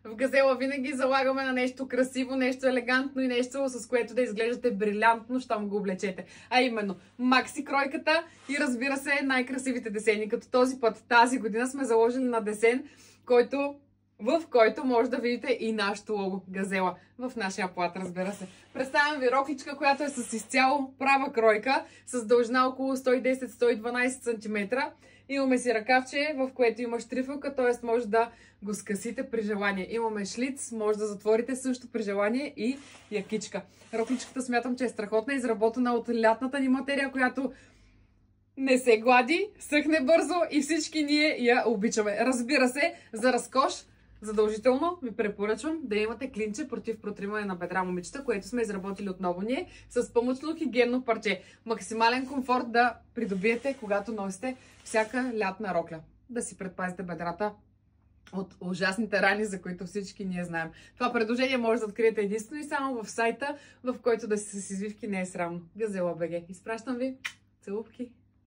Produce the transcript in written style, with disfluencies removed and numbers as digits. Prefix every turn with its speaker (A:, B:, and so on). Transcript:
A: В Газела винаги залагаме на нещо красиво, нещо елегантно и нещо, с което да изглеждате брилянтно, щом го облечете. А именно, макси кройката и разбира се, най-красивите десени. Като този път, тази година сме заложили на десен, в който може да видите и нашото лого Газела в нашия плат, разбира се. Представям ви рокличка, която е с изцяло права кройка, с дължина около 110-112 см. Имаме си ръкавче, в което има штрифелка, т.е. може да го скъсите при желание. Имаме шлиц, може да затворите също при желание и якичка. Рокличката смятам, че е страхотна, изработена от лятната ни материя, която не се глади, съхне бързо и всички ние я обичаме. Разбира се, за разкош задължително ви препоръчвам да имате клинче против протримане на бедра, момичета, което сме изработили отново ние с памучно хигиенно парче. Максимален комфорт да придобиете, когато носите всяка лятна рокля. Да си предпазите бедрата от ужасните рани, за които всички ние знаем. Това предложение може да откриете единствено и само в сайта, в който да си с извивки не е срамно. Газела БГ. Изпращам ви целувки!